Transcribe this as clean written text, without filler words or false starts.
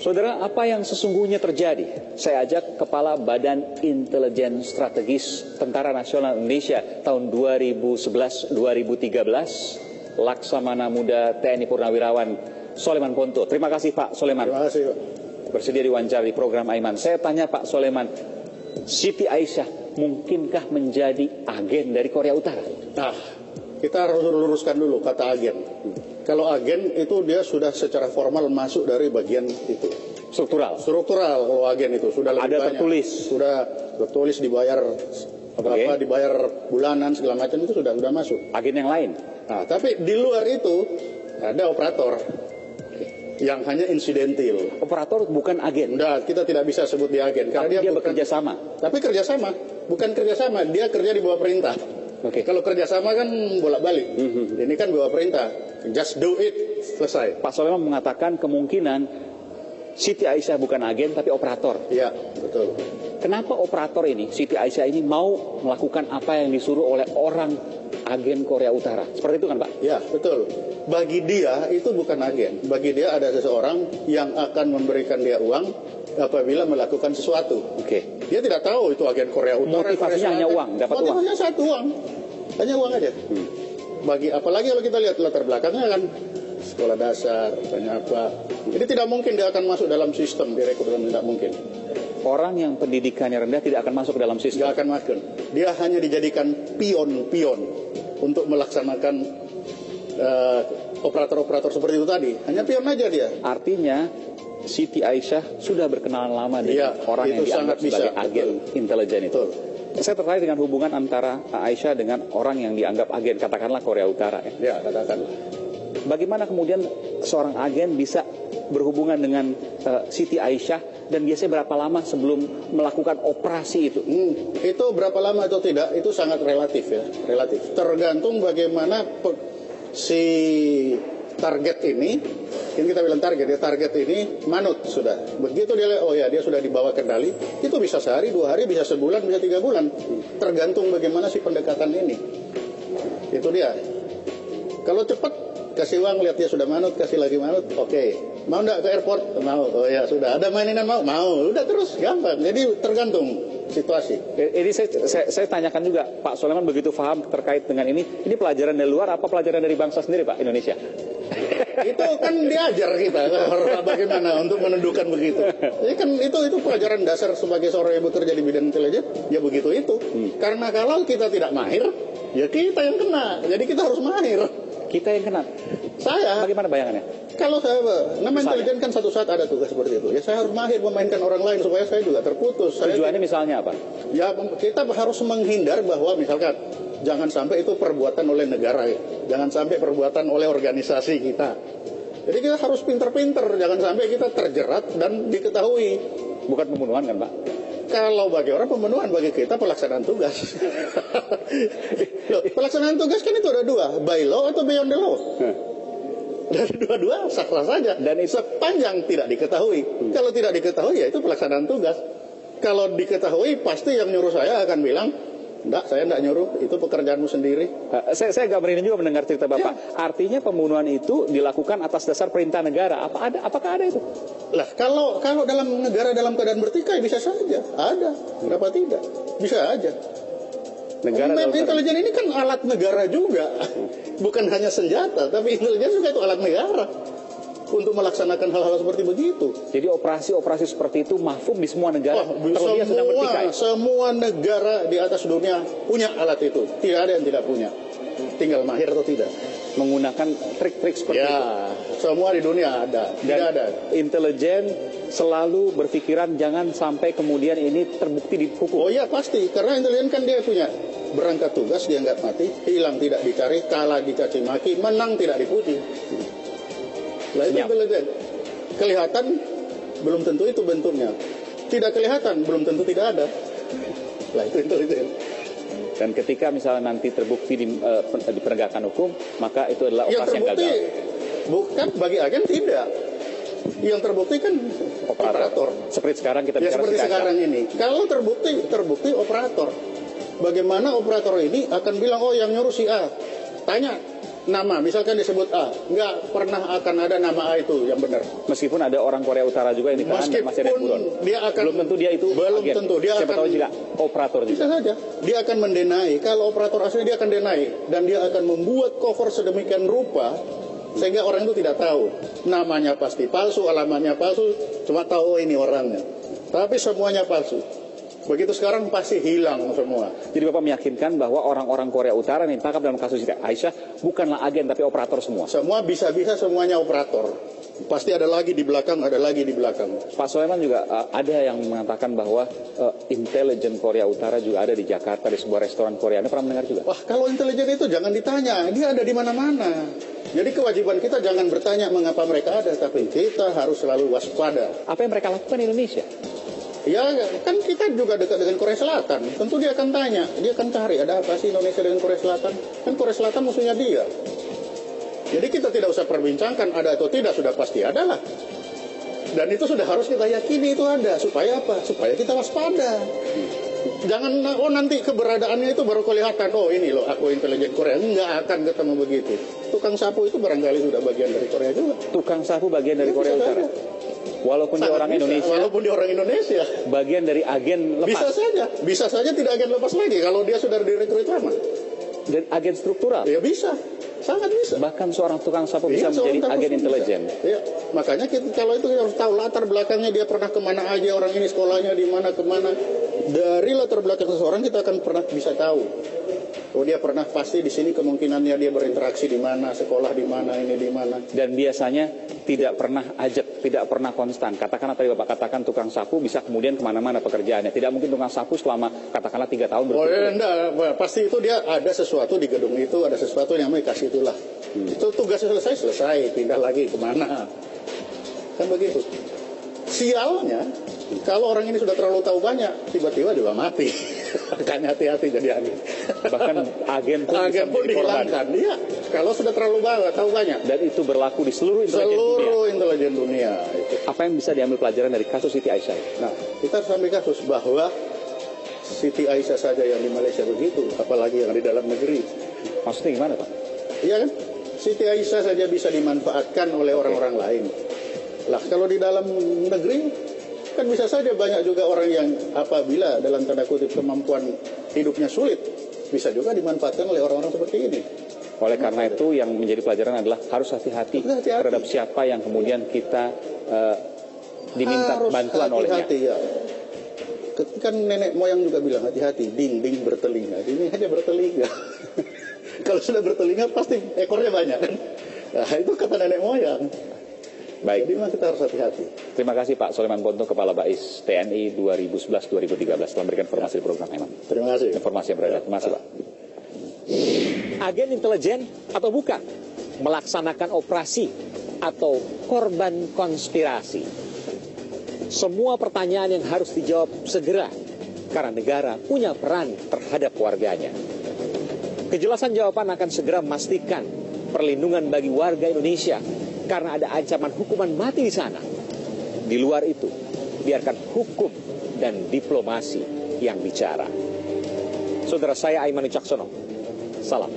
Saudara, apa yang sesungguhnya terjadi? Saya ajak Kepala Badan Intelijen Strategis Tentara Nasional Indonesia tahun 2011-2013, Laksamana Muda TNI Purnawirawan Soleman Ponto. Terima kasih Pak Soleman. Terima kasih Pak. Bersedia diwawancara di program Aiman. Saya tanya Pak Soleman, Siti Aisyah mungkinkah menjadi agen dari Korea Utara? Nah, kita harus luruskan dulu kata agen. Kalau agen itu dia sudah secara formal masuk dari bagian itu. Struktural. Struktural kalau agen itu sudah lebih Ada banyak. tertulis. Sudah tertulis dibayar berapa, dibayar bulanan segala macam itu sudah masuk. Agen yang lain. Nah, tapi di luar itu ada operator yang hanya insidentil. Operator bukan agen. Udah, kita tidak bisa sebut dia agen karena Tapi dia bukan, bekerja sama. Tapi kerjasama, bukan kerjasama. Dia kerja di bawah perintah. Oke. Kalau kerjasama kan bolak-balik. Ini kan bawah perintah. Just do it, selesai. Pak Soleman mengatakan kemungkinan Siti Aisyah bukan agen tapi operator. Iya, betul. Kenapa operator ini, Siti Aisyah ini mau melakukan apa yang disuruh oleh orang agen Korea Utara? Seperti itu kan Pak? Ya, betul. Bagi dia itu bukan agen. Bagi dia ada seseorang yang akan memberikan dia uang apabila melakukan sesuatu. Oke. Dia tidak tahu itu agen Korea Utara. Motivasinya hanya uang, dapat uang. Motivasinya satu uang. Hanya uang aja. Bagi apalagi kalau kita lihat latar belakangnya kan sekolah dasar, banyak apa. Jadi tidak mungkin dia akan masuk dalam sistem direkrut, tidak mungkin. Orang yang pendidikannya rendah tidak akan masuk dalam sistem. Tidak akan masuk. Dia hanya dijadikan pion-pion untuk melaksanakan operator-operator seperti itu tadi. Hanya pion aja dia. Artinya Siti Aisyah sudah berkenalan lama dengan orang yang dianggap sebagai agen intelijen itu. Betul. Saya tertarik dengan hubungan antara Aisyah dengan orang yang dianggap agen, katakanlah Korea Utara. Ya, katakanlah. Bagaimana kemudian seorang agen bisa berhubungan dengan Siti Aisyah dan biasanya berapa lama sebelum melakukan operasi itu? Itu berapa lama atau tidak, itu sangat relatif ya. Relatif. Tergantung bagaimana si target ini, yang kita bilang target ya, target ini manut sudah. Begitu dia lihat, oh ya dia sudah dibawa kendali, itu bisa sehari, 2 hari, bisa sebulan, bisa 3 bulan. Tergantung bagaimana si pendekatan ini. Itu dia. Kalau cepat, kasih uang, lihat dia sudah manut, kasih lagi manut, oke. Mau enggak ke airport? Mau. Oh ya sudah. Ada mainan mau? Mau. Udah terus, gampang. Jadi tergantung situasi. Ini saya tanyakan juga, Pak Soleman begitu paham terkait dengan ini pelajaran dari luar apa pelajaran dari bangsa sendiri Pak, Indonesia? Itu kan diajar kita bagaimana untuk menentukan begitu. Jadi kan itu pelajaran dasar sebagai seorang yang bekerja di bidang intelijen, ya begitu itu. Karena kalau kita tidak mahir, ya kita yang kena. Jadi kita harus mahir. Kita yang kena. Saya. Bagaimana bayangannya? Kalau saya, nama intelijen kan satu saat ada tugas seperti itu. Ya saya harus mahir memainkan orang lain supaya saya juga terputus. Tujuannya misalnya apa? Ya kita harus menghindar bahwa misalkan jangan sampai itu perbuatan oleh negara, ya. Jangan sampai perbuatan oleh organisasi kita. Jadi kita harus pinter-pinter, jangan sampai kita terjerat dan diketahui. Bukan pembunuhan kan Pak? Kalau bagi orang pembunuhan, bagi kita pelaksanaan tugas. Loh, pelaksanaan tugas kan itu ada 2, by law atau beyond the law. Dan dua-dua sah-sah saja. Dan sepanjang tidak diketahui. Kalau tidak diketahui ya itu pelaksanaan tugas. Kalau diketahui pasti yang nyuruh saya akan bilang, enggak, saya enggak nyuruh, itu pekerjaanmu sendiri. Saya agak merinding juga mendengar cerita Bapak. Ya. Artinya pembunuhan itu dilakukan atas dasar perintah negara. Apakah ada itu? Lah, kalau dalam negara dalam keadaan bertikai bisa saja. Ada. Kenapa tidak? Bisa aja. Intelijen ini kan alat negara juga. Bukan hanya senjata, tapi intelijen juga itu alat negara untuk melaksanakan hal-hal seperti begitu. Jadi operasi-operasi seperti itu mahfum di semua negara. Terlebih sedang bertikai. Semua negara di atas dunia punya alat itu. Tidak ada yang tidak punya. Tinggal mahir atau tidak. Menggunakan trik-trik seperti itu. Semua di dunia ada. Tidak ada. Intelijen selalu berpikiran jangan sampai kemudian ini terbukti dihukum. Oh iya pasti. Karena intelijen kan dia punya berangkat tugas dianggap mati, hilang tidak dicari, kalah dicaci maki, menang tidak dipuji. Lah itu intelijen. Kelihatan belum tentu itu bentuknya. Tidak kelihatan belum tentu tidak ada. Lah itu intelijen. Dan ketika misalnya nanti terbukti di penegakan hukum, maka itu adalah operasi yang gagal. Bukan bagi agen tidak. Yang terbukti kan operator. Seperti sekarang kita bicara seperti sekarang ini. Kalau terbukti operator. Bagaimana operator ini akan bilang, oh yang nyuruh si A? Tanya, nama, misalkan disebut A, nggak pernah akan ada nama A itu yang benar. Meskipun ada orang Korea Utara juga yang ditahan dan masih ada yang buron. Dia akan, belum tentu dia itu belum agen. tentu dia siapa akan, tahu juga operator juga. Bisa saja dia akan mendenai. Kalau operator asli dia akan denai, dan dia akan membuat cover sedemikian rupa sehingga orang itu tidak tahu. Namanya pasti palsu, alamatnya palsu, cuma tahu ini orangnya. Tapi semuanya palsu. Begitu sekarang pasti hilang semua. Jadi Bapak meyakinkan bahwa orang-orang Korea Utara yang ditangkap dalam kasus Siti Aisyah bukanlah agen tapi operator semua. Semua bisa-bisa semuanya operator. Pasti ada lagi di belakang, ada lagi di belakang. Pak Soleman juga ada yang mengatakan bahwa intelijen Korea Utara juga ada di Jakarta di sebuah restoran Korea. Anda pernah mendengar juga? Wah, kalau intelijen itu jangan ditanya, dia ada di mana-mana. Jadi kewajiban kita jangan bertanya mengapa mereka ada, tapi kita harus selalu waspada. Apa yang mereka lakukan di Indonesia? Ya, kan kita juga dekat dengan Korea Selatan. Tentu dia akan tanya, dia akan cari ada apa sih Indonesia dengan Korea Selatan. Kan Korea Selatan musuhnya dia. Jadi kita tidak usah perbincangkan ada atau tidak, sudah pasti ada lah. Dan itu sudah harus kita yakini itu ada. Supaya apa? Supaya kita waspada. Jangan, oh nanti keberadaannya itu baru kelihatan. Oh ini loh, aku intelijen Korea. Enggak akan ketemu begitu. Tukang sapu itu barangkali sudah bagian dari Korea juga. Tukang sapu bagian dari Korea Utara? Walaupun dia orang Indonesia. Walaupun dia orang Indonesia. Bagian dari agen lepas. Bisa saja tidak agen lepas lagi kalau dia sudah direkrut lama. Dan agen struktural. Ya bisa, sangat bisa. Bahkan seorang tukang sapu bisa menjadi agen intelijen. Ya, makanya kalau itu kita harus tahu latar belakangnya, dia pernah kemana aja, orang ini sekolahnya di mana kemana. Dari latar belakang seseorang kita akan pernah bisa tahu. Oh dia pernah pasti di sini, kemungkinannya dia berinteraksi di mana, sekolah di mana, ini di mana. Dan biasanya tidak pernah ajak, tidak pernah konstan. Katakanlah tadi Bapak katakan tukang sapu bisa kemudian kemana-mana pekerjaannya. Tidak mungkin tukang sapu selama katakanlah 3 tahun berturut-turut. Oh ya, enggak, pasti itu dia ada sesuatu di gedung itu, ada sesuatu yang namanya kasih itulah. Itu tugasnya selesai, pindah lagi kemana. Kan begitu. Sialnya, kalau orang ini sudah terlalu tahu banyak, tiba-tiba juga mati. Makanya hati-hati jadi agen. Bahkan agen pun dihilangkan. Iya, kalau sudah terlalu tahu banyak. Dan itu berlaku di seluruh intelijen dunia. Itu. Apa yang bisa diambil pelajaran dari kasus Siti Aisyah? Nah, kita harus ambil kasus bahwa Siti Aisyah saja yang di Malaysia begitu, apalagi yang di dalam negeri. Maksudnya gimana, Pak? Iya kan? Siti Aisyah saja bisa dimanfaatkan oleh orang-orang lain. Lah, kalau di dalam negeri kan bisa saja banyak juga orang yang apabila dalam tanda kutip kemampuan hidupnya sulit, bisa juga dimanfaatkan oleh orang-orang seperti ini. Oleh karena itu yang menjadi pelajaran adalah harus hati-hati terhadap siapa yang kemudian kita diminta harus bantuan olehnya. Ya. Kan nenek moyang juga bilang hati-hati, ding-ding bertelinga. Ini hanya bertelinga. Kalau sudah bertelinga pasti ekornya banyak kan. Nah, itu kata nenek moyang. Baik. Jadi memang kita harus hati-hati. Terima kasih Pak Soleman Ponto, Kepala Bais TNI 2011-2013 telah memberikan informasi di program Eman. Terima kasih. Informasi yang beredar. Terima kasih Pak. Agen intelijen atau bukan? Melaksanakan operasi atau korban konspirasi? Semua pertanyaan yang harus dijawab segera karena negara punya peran terhadap warganya. Kejelasan jawaban akan segera memastikan perlindungan bagi warga Indonesia karena ada ancaman hukuman mati di sana. Di luar itu, biarkan hukum dan diplomasi yang bicara. Saudara saya Aiman Wicaksono. Salam.